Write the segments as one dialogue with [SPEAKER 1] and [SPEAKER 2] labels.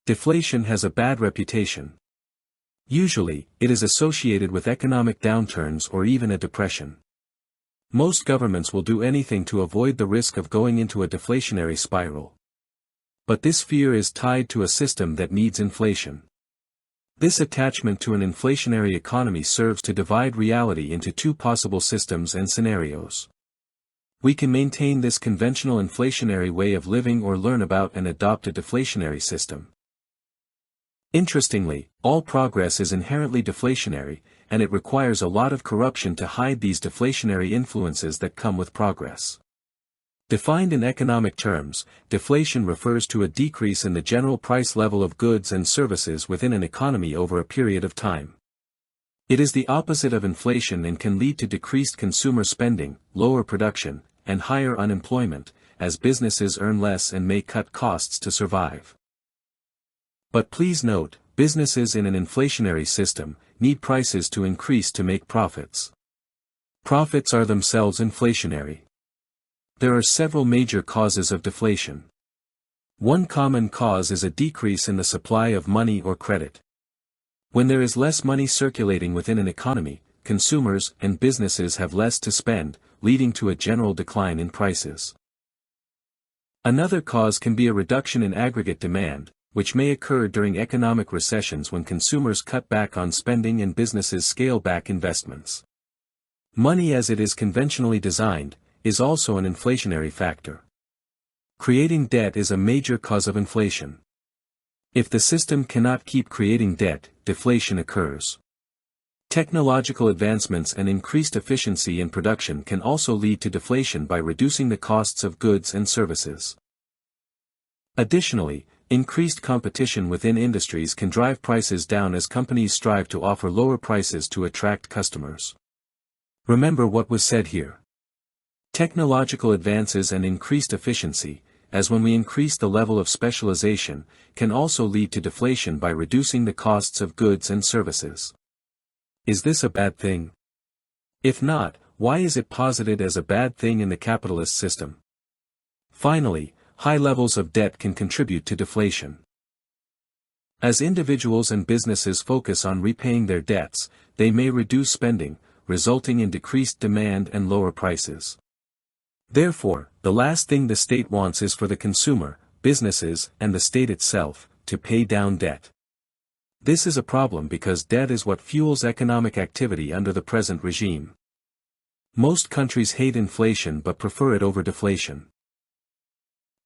[SPEAKER 1] Deflation has a bad reputation. Usually, it is associated with economic downturns or even a depression. Most governments will do anything to avoid the risk of going into a deflationary spiral. But this fear is tied to a system that needs inflation. This attachment to an inflationary economy serves to divide reality into two possible systems and scenarios. We can maintain this conventional inflationary way of living or learn about and adopt a deflationary system. Interestingly, all progress is inherently deflationary, and it requires a lot of corruption to hide these deflationary influences that come with progress. Defined in economic terms, deflation refers to a decrease in the general price level of goods and services within an economy over a period of time. It is the opposite of inflation and can lead to decreased consumer spending, lower production, and higher unemployment, as businesses earn less and may cut costs to survive. But please note, businesses in an inflationary system need prices to increase to make profits. Profits are themselves inflationary. There are several major causes of deflation. One common cause is a decrease in the supply of money or credit. When there is less money circulating within an economy, consumers and businesses have less to spend, leading to a general decline in prices. Another cause can be a reduction in aggregate demand, which may occur during economic recessions when consumers cut back on spending and businesses scale back investments. Money as it is conventionally designed, is also an inflationary factor. Creating debt is a major cause of inflation. If the system cannot keep creating debt, deflation occurs. Technological advancements and increased efficiency in production can also lead to deflation by reducing the costs of goods and services. Additionally, increased competition within industries can drive prices down as companies strive to offer lower prices to attract customers. Remember what was said here. Technological advances and increased efficiency, as when we increase the level of specialization, can also lead to deflation by reducing the costs of goods and services. Is this a bad thing? If not, why is it posited as a bad thing in the capitalist system? Finally, high levels of debt can contribute to deflation. As individuals and businesses focus on repaying their debts, they may reduce spending, resulting in decreased demand and lower prices. Therefore, the last thing the state wants is for the consumer, businesses, and the state itself, to pay down debt. This is a problem because debt is what fuels economic activity under the present regime. Most countries hate inflation but prefer it over deflation.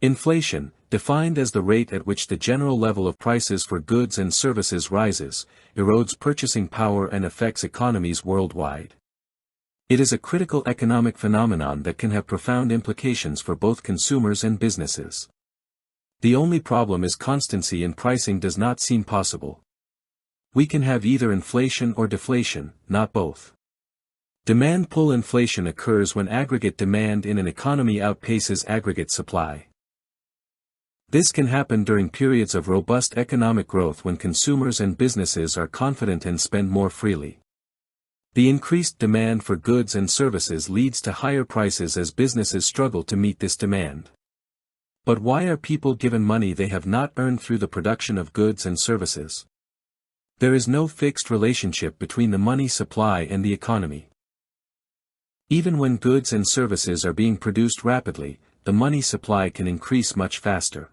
[SPEAKER 1] Inflation, defined as the rate at which the general level of prices for goods and services rises, erodes purchasing power and affects economies worldwide. It is a critical economic phenomenon that can have profound implications for both consumers and businesses. The only problem is constancy in pricing does not seem possible. We can have either inflation or deflation, not both. Demand pull inflation occurs when aggregate demand in an economy outpaces aggregate supply. This can happen during periods of robust economic growth when consumers and businesses are confident and spend more freely. The increased demand for goods and services leads to higher prices as businesses struggle to meet this demand. But why are people given money they have not earned through the production of goods and services? There is no fixed relationship between the money supply and the economy. Even when goods and services are being produced rapidly, the money supply can increase much faster.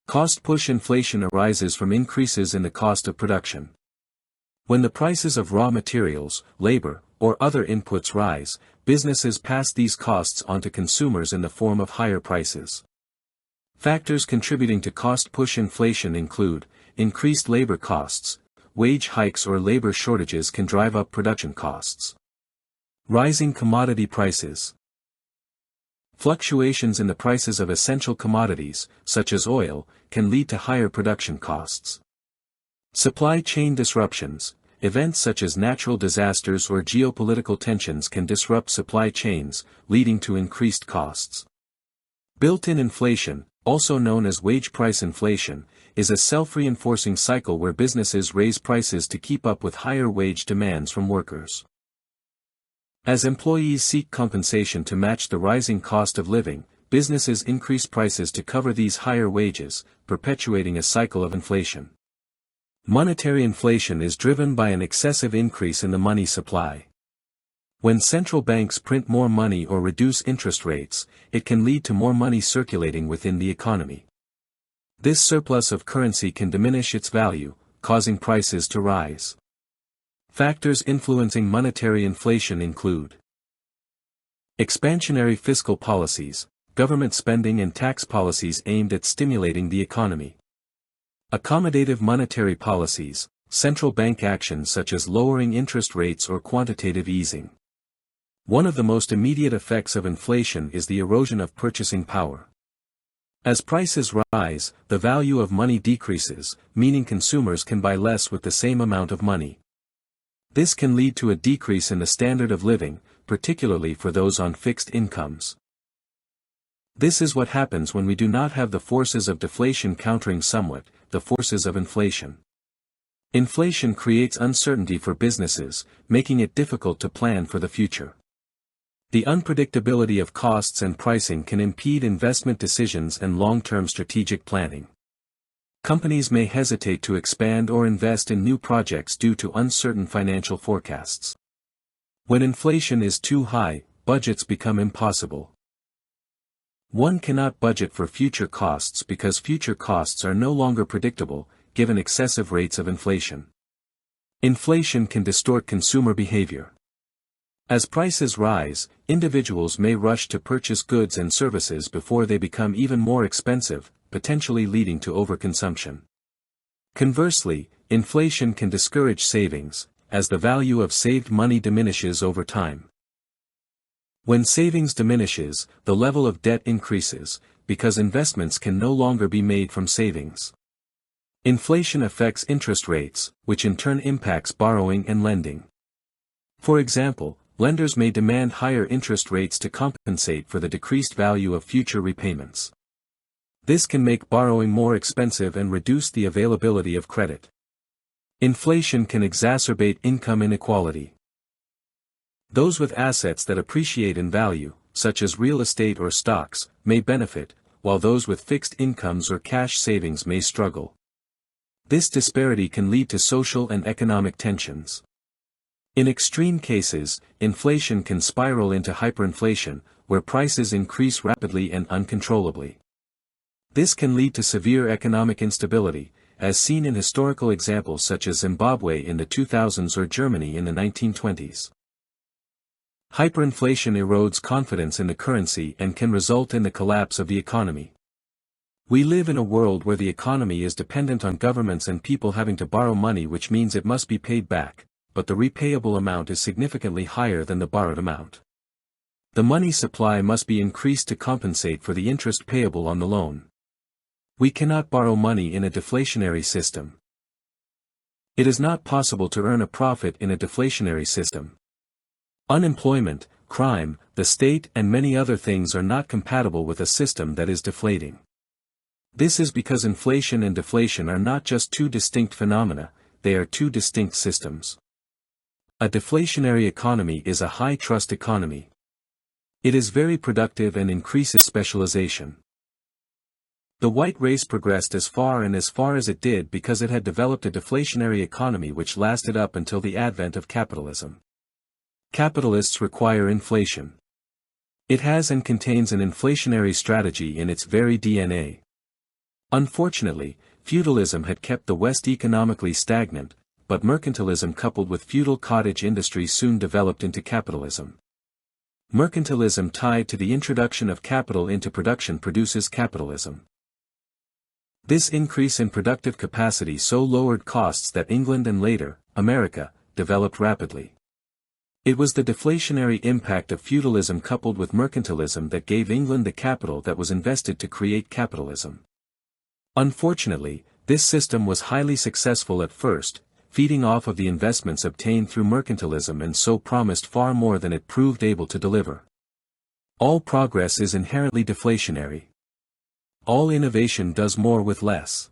[SPEAKER 1] Cost-push inflation arises from increases in the cost of production. When the prices of raw materials, labor, or other inputs rise, businesses pass these costs on to consumers in the form of higher prices. Factors contributing to cost-push inflation include increased labor costs. Wage hikes or labor shortages can drive up production costs. Rising commodity prices. Fluctuations in the prices of essential commodities, such as oil, can lead to higher production costs. Supply chain disruptions. Events such as natural disasters or geopolitical tensions can disrupt supply chains, leading to increased costs. Built-in inflation, also known as wage price inflation, is a self-reinforcing cycle where businesses raise prices to keep up with higher wage demands from workers. As employees seek compensation to match the rising cost of living, businesses increase prices to cover these higher wages, perpetuating a cycle of inflation. Monetary inflation is driven by an excessive increase in the money supply. When central banks print more money or reduce interest rates, it can lead to more money circulating within the economy. This surplus of currency can diminish its value, causing prices to rise. Factors influencing monetary inflation include expansionary fiscal policies, government spending and tax policies aimed at stimulating the economy. Accommodative monetary policies, central bank actions such as lowering interest rates or quantitative easing. One of the most immediate effects of inflation is the erosion of purchasing power. As prices rise, the value of money decreases, meaning consumers can buy less with the same amount of money. This can lead to a decrease in the standard of living, particularly for those on fixed incomes. This is what happens when we do not have the forces of deflation countering somewhat the forces of inflation. Inflation creates uncertainty for businesses, making it difficult to plan for the future. The unpredictability of costs and pricing can impede investment decisions and long-term strategic planning. Companies may hesitate to expand or invest in new projects due to uncertain financial forecasts. When inflation is too high, budgets become impossible. One cannot budget for future costs because future costs are no longer predictable, given excessive rates of inflation. Inflation can distort consumer behavior. As prices rise, individuals may rush to purchase goods and services before they become even more expensive, potentially leading to overconsumption. Conversely, inflation can discourage savings, as the value of saved money diminishes over time. When savings diminishes, the level of debt increases, because investments can no longer be made from savings. Inflation affects interest rates, which in turn impacts borrowing and lending. For example, lenders may demand higher interest rates to compensate for the decreased value of future repayments. This can make borrowing more expensive and reduce the availability of credit. Inflation can exacerbate income inequality. Those with assets that appreciate in value, such as real estate or stocks, may benefit, while those with fixed incomes or cash savings may struggle. This disparity can lead to social and economic tensions. In extreme cases, inflation can spiral into hyperinflation, where prices increase rapidly and uncontrollably. This can lead to severe economic instability, as seen in historical examples such as Zimbabwe in the 2000s or Germany in the 1920s. Hyperinflation erodes confidence in the currency and can result in the collapse of the economy. We live in a world where the economy is dependent on governments and people having to borrow money, which means it must be paid back, but the repayable amount is significantly higher than the borrowed amount. The money supply must be increased to compensate for the interest payable on the loan. We cannot borrow money in a deflationary system. It is not possible to earn a profit in a deflationary system. Unemployment, crime, the state and many other things are not compatible with a system that is deflating. This is because inflation and deflation are not just two distinct phenomena, they are two distinct systems. A deflationary economy is a high-trust economy. It is very productive and increases specialization. The white race progressed as far as it did because it had developed a deflationary economy which lasted up until the advent of capitalism. Capitalists require inflation. It has and contains an inflationary strategy in its very DNA. Unfortunately, feudalism had kept the West economically stagnant, but mercantilism coupled with feudal cottage industry soon developed into capitalism. Mercantilism tied to the introduction of capital into production produces capitalism. This increase in productive capacity so lowered costs that England and later, America, developed rapidly. It was the deflationary impact of feudalism coupled with mercantilism that gave England the capital that was invested to create capitalism. Unfortunately, this system was highly successful at first, feeding off of the investments obtained through mercantilism and so promised far more than it proved able to deliver. All progress is inherently deflationary. All innovation does more with less.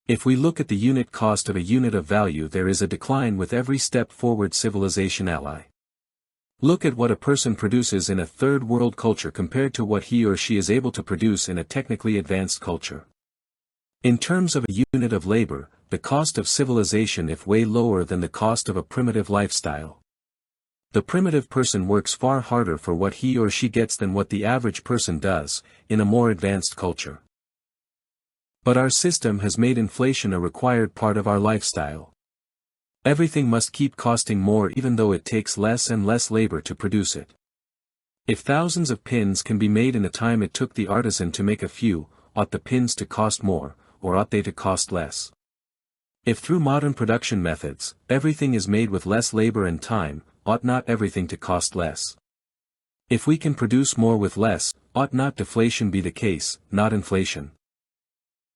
[SPEAKER 1] If we look at the unit cost of a unit of value, there is a decline with every step forward civilization ally. Look at what a person produces in a third world culture compared to what he or she is able to produce in a technically advanced culture. In terms of a unit of labor, the cost of civilization is way lower than the cost of a primitive lifestyle. The primitive person works far harder for what he or she gets than what the average person does, in a more advanced culture. But our system has made inflation a required part of our lifestyle. Everything must keep costing more even though it takes less and less labor to produce it. If thousands of pins can be made in the time it took the artisan to make a few, ought the pins to cost more, or ought they to cost less? If through modern production methods, everything is made with less labor and time, ought not everything to cost less? If we can produce more with less, ought not deflation be the case, not inflation?